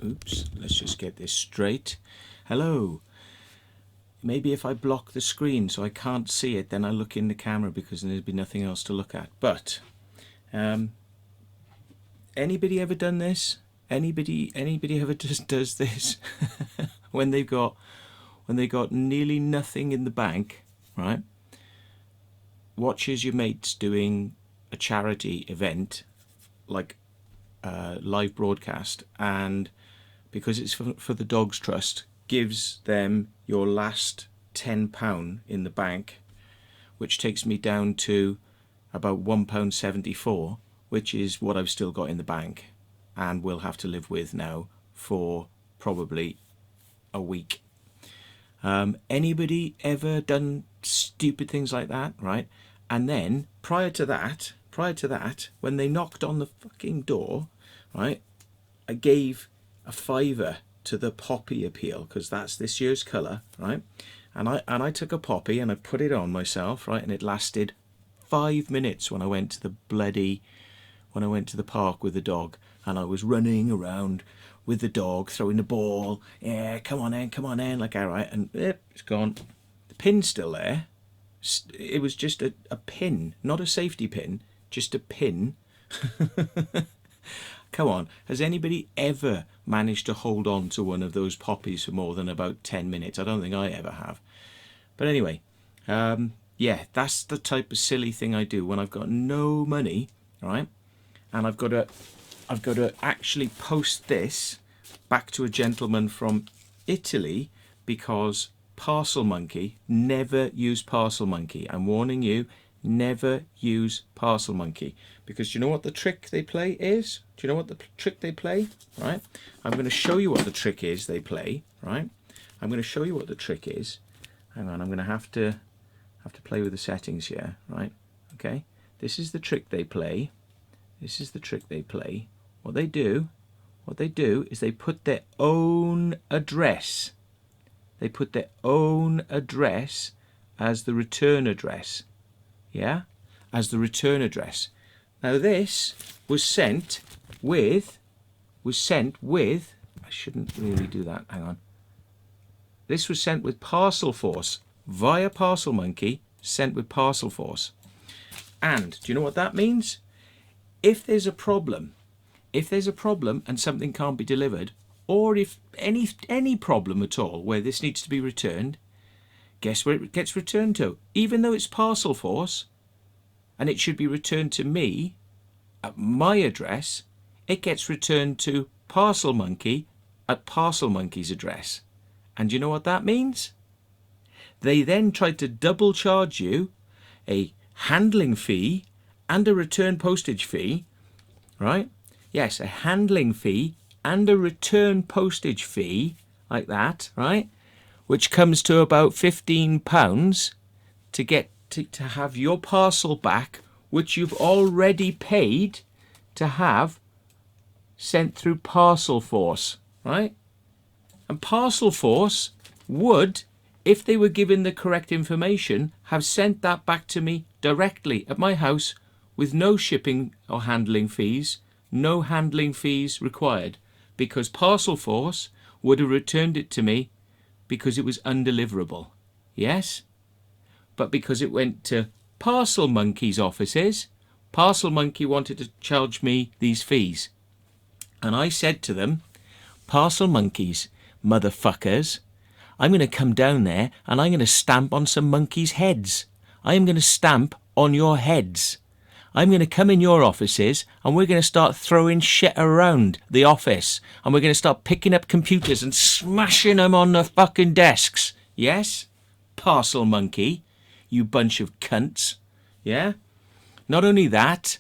Oops, let's just get this straight. Hello. Maybe if I block the screen so I can't see it, then I look in the camera because there'd be nothing else to look at. But anybody ever done this? Anybody ever just does this? when they got nearly nothing in the bank, right? Watches your mates doing a charity event, like live broadcast, and because it's for the Dogs Trust, gives them your last £10 in the bank, which takes me down to about £1.74, which is what I've still got in the bank and will have to live with now for probably a week. Anybody ever done stupid things like that, right? And then prior to that, when they knocked on the fucking door, right, I gave a £5 to the poppy appeal because that's this year's colour, right? And I took a poppy and I put it on myself, right? And it lasted 5 minutes when I went to the park with the dog, and I was running around with the dog, throwing the ball. Yeah, come on in, like, all right, and it's gone. The pin's still there. It was just a pin, not a safety pin, just a pin. Come on, has anybody ever managed to hold on to one of those poppies for more than about 10 minutes? I don't think I ever have. But anyway, yeah, that's the type of silly thing I do when I've got no money, right? And I've got to actually post this back to a gentleman from Italy because Parcelmonkey, never use Parcelmonkey. I'm warning you, never use Parcelmonkey, because do you know what the trick they play is? Do you know what the trick they play? Right? I'm going to show you what the trick is they play. Right? I'm going to show you what the trick is. Hang on, I'm going to have to play with the settings here. Right? Okay. This is the trick they play. This is the trick they play. What they do is they put their own address. They put their own address as the return address. Yeah? As the return address. Now this was sent with, I shouldn't really do that, hang on. This was sent with Parcelforce, via Parcelmonkey, sent with Parcelforce. And do you know what that means? If there's a problem and something can't be delivered, or if any problem at all where this needs to be returned, guess where it gets returned to? Even though it's Parcelforce, and it should be returned to me at my address, it gets returned to Parcelmonkey at Parcelmonkey's address. And you know what that means? They then tried to double charge you a handling fee and a return postage fee, right? Yes, a handling fee and a return postage fee, like that, right? Which comes to about £15 to get to have your parcel back, which you've already paid to have sent through Parcelforce, right? And Parcelforce would, if they were given the correct information, have sent that back to me directly at my house with no shipping or handling fees, no handling fees required, because Parcelforce would have returned it to me because it was undeliverable. Yes? But because it went to Parcelmonkey's offices, Parcelmonkey wanted to charge me these fees. And I said to them, Parcelmonkeys, motherfuckers, I'm going to come down there and I'm going to stamp on some monkeys' heads. I am going to stamp on your heads. I'm going to come in your offices and we're going to start throwing shit around the office. And we're going to start picking up computers and smashing them on the fucking desks. Yes? Parcelmonkey, you bunch of cunts. Yeah? Not only that,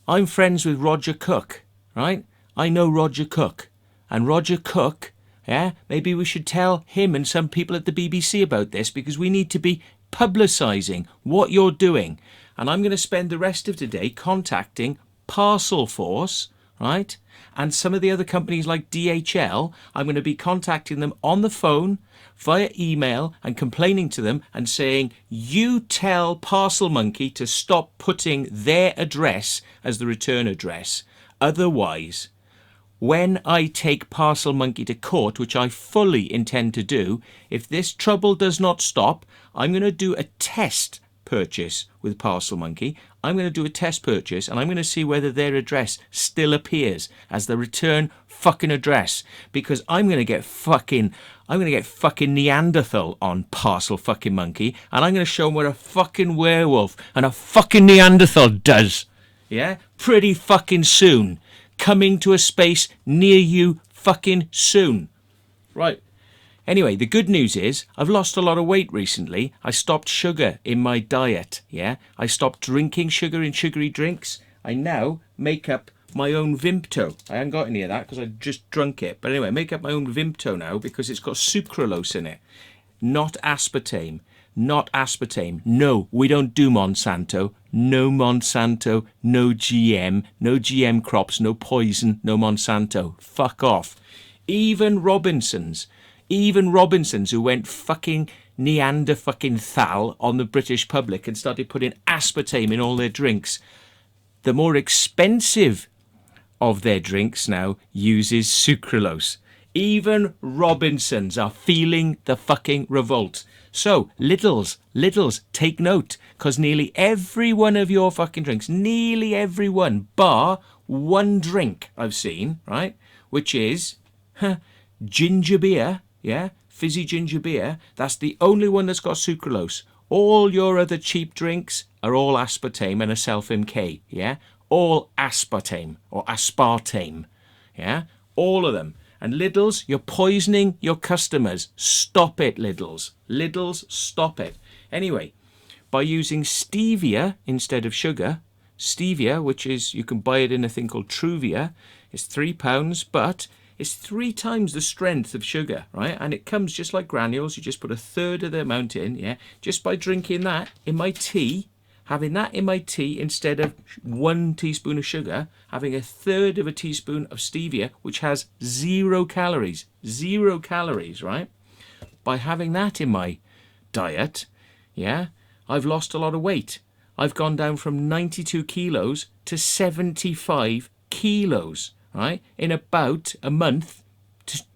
I'm friends with Roger Cook, right? I know Roger Cook. And Roger Cook, yeah, maybe we should tell him and some people at the BBC about this, because we need to be publicising what you're doing. And I'm going to spend the rest of today contacting Parcelforce, right? And some of the other companies like DHL. I'm going to be contacting them on the phone, via email, and complaining to them and saying, you tell Parcelmonkey to stop putting their address as the return address. Otherwise, when I take Parcelmonkey to court, which I fully intend to do, if this trouble does not stop, I'm going to do a test purchase with Parcelmonkey. I'm going to do a test purchase and I'm going to see whether their address still appears as the return fucking address, because I'm going to get fucking Neanderthal on Parcel fucking Monkey, and I'm going to show them what a fucking werewolf and a fucking Neanderthal does. Yeah? Pretty fucking soon. Coming to a space near you fucking soon. Right. Anyway, the good news is I've lost a lot of weight recently. I stopped sugar in my diet, yeah? I stopped drinking sugar in sugary drinks. I now make up my own Vimto. I haven't got any of that because I just drunk it. But anyway, I make up my own Vimto now because it's got sucralose in it. Not aspartame. Not aspartame. No, we don't do Monsanto. No Monsanto. No GM. No GM crops. No poison. No Monsanto. Fuck off. Even Robinsons, who went fucking Neanderthal on the British public and started putting aspartame in all their drinks. The more expensive of their drinks now uses sucralose. Even Robinsons are feeling the fucking revolt. So, Lidl's, take note, because nearly every one of your fucking drinks, nearly every one, bar one drink I've seen, right, which is ginger beer, yeah, fizzy ginger beer, that's the only one that's got sucralose. All your other cheap drinks are all aspartame and a self-MK, yeah, all aspartame or aspartame, yeah, all of them. And Lidl's, you're poisoning your customers. Stop it, Lidl's. Lidl's, stop it. Anyway, by using stevia instead of sugar, stevia, which is, you can buy it in a thing called Truvia, it's £3, but it's 3 times the strength of sugar, right? And it comes just like granules. You just put a third of the amount in, yeah? Just by drinking that in my tea, having that in my tea instead of 1 teaspoon of sugar, having a third of a teaspoon of stevia, which has 0 calories, right? By having that in my diet, yeah, I've lost a lot of weight. I've gone down from 92 kilos to 75 kilos, right? In about a month,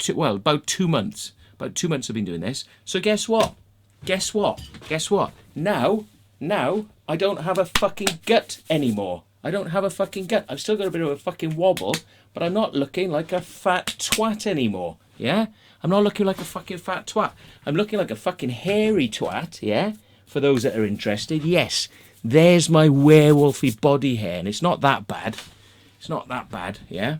about 2 months. About 2 months I've been doing this. So guess what? Now, I don't have a fucking gut anymore. I don't have a fucking gut. I've still got a bit of a fucking wobble, but I'm not looking like a fat twat anymore, yeah? I'm not looking like a fucking fat twat. I'm looking like a fucking hairy twat, yeah? For those that are interested, yes. There's my werewolfy body hair, and it's not that bad. It's not that bad, yeah?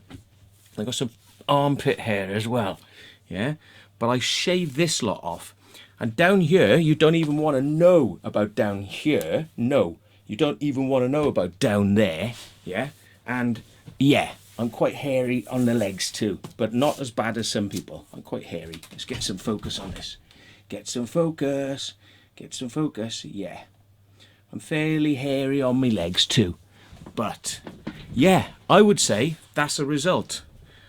I've got some armpit hair as well, yeah? But I shaved this lot off. And down here, you don't even want to know about down here. No, you don't even want to know about down there. Yeah. And yeah, I'm quite hairy on the legs too, but not as bad as some people. I'm quite hairy. Let's get some focus on this. Get some focus. Yeah. I'm fairly hairy on my legs too. But yeah, I would say that's a result.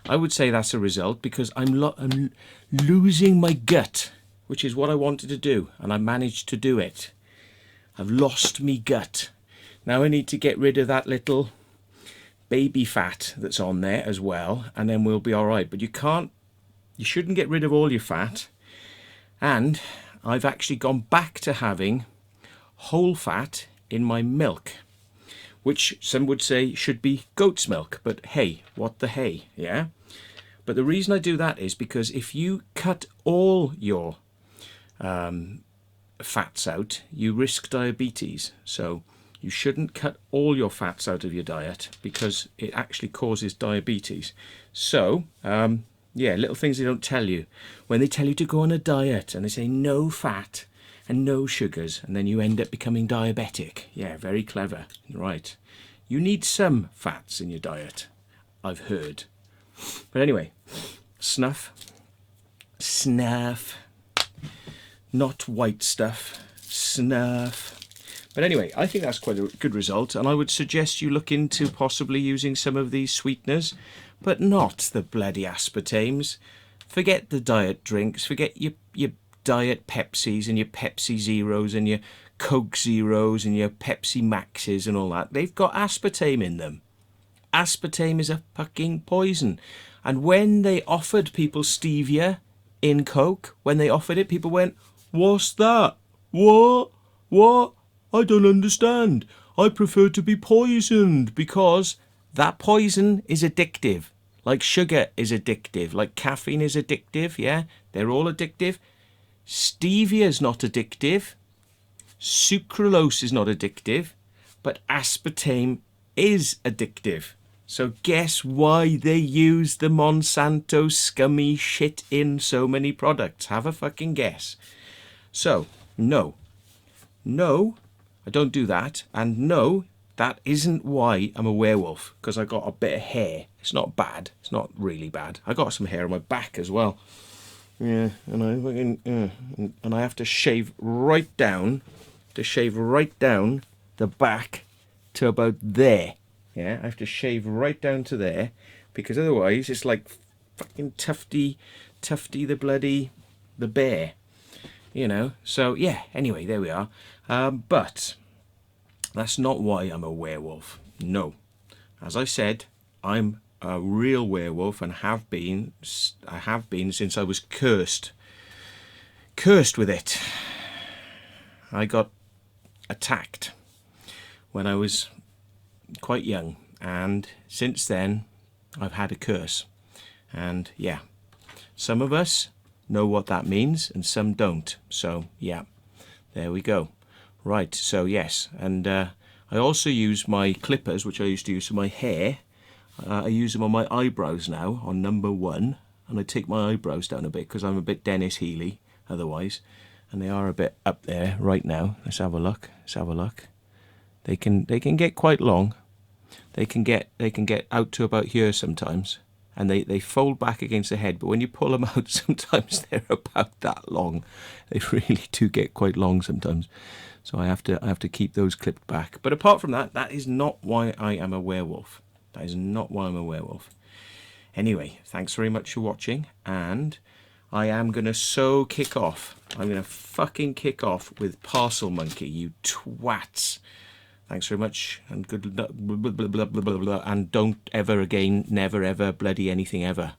Because I'm losing my gut, which is what I wanted to do, and I managed to do it. I've lost me gut. Now I need to get rid of that little baby fat that's on there as well, and then we'll be all right. But you shouldn't get rid of all your fat. And I've actually gone back to having whole fat in my milk, which some would say should be goat's milk, but hey, what the hey, yeah? But the reason I do that is because if you cut all your fats out, you risk diabetes. So you shouldn't cut all your fats out of your diet because it actually causes diabetes. So yeah, little things they don't tell you when they tell you to go on a diet, and they say no fat and no sugars, and then you end up becoming diabetic. Yeah, very clever. Right, you need some fats in your diet, I've heard. But anyway, snuff, not white stuff, snuff. But anyway, I think that's quite a good result, and I would suggest you look into possibly using some of these sweeteners, but not the bloody aspartames. Forget the diet drinks, forget your diet Pepsis and your Pepsi Zeros and your Coke Zeros and your Pepsi Maxes and all that. They've got aspartame in them. Aspartame is a fucking poison. And when they offered people stevia in Coke, when they offered it, people went, "What's that? What? What? I don't understand. I prefer to be poisoned," because that poison is addictive. Like sugar is addictive, like caffeine is addictive, yeah? They're all addictive. Stevia is not addictive. Sucralose is not addictive. But aspartame is addictive. So guess why they use the Monsanto scummy shit in so many products? Have a fucking guess. So, no, I don't do that. And no, that isn't why I'm a werewolf, because I got a bit of hair. It's not bad. It's not really bad. I got some hair on my back as well. Yeah, and I have to shave right down, the back to about there. Yeah, I have to shave right down to there, because otherwise it's like fucking Tufty the bear, you know. So yeah, anyway, there we are. But that's not why I'm a werewolf. No, as I said, I'm a real werewolf and I have been since I was cursed with it. I got attacked when I was quite young, and since then I've had a curse. And yeah, some of us know what that means and some don't. So yeah, there we go. Right, so yes, and I also use my clippers, which I used to use for my hair. I use them on my eyebrows now, on number 1, and I take my eyebrows down a bit because I'm a bit Dennis Healy otherwise, and they are a bit up there right now. Let's have a look. They can get quite long. They can get out to about here sometimes, and they fold back against the head, but when you pull them out, sometimes they're about that long. They really do get quite long sometimes. So I have to keep those clipped back. But apart from that, that is not why I am a werewolf. That is not why I'm a werewolf. Anyway, thanks very much for watching, and I am going to kick off. I'm going to fucking kick off with Parcelmonkey, you twats. Thanks very much, and good luck, and don't ever again, never ever, bloody anything ever.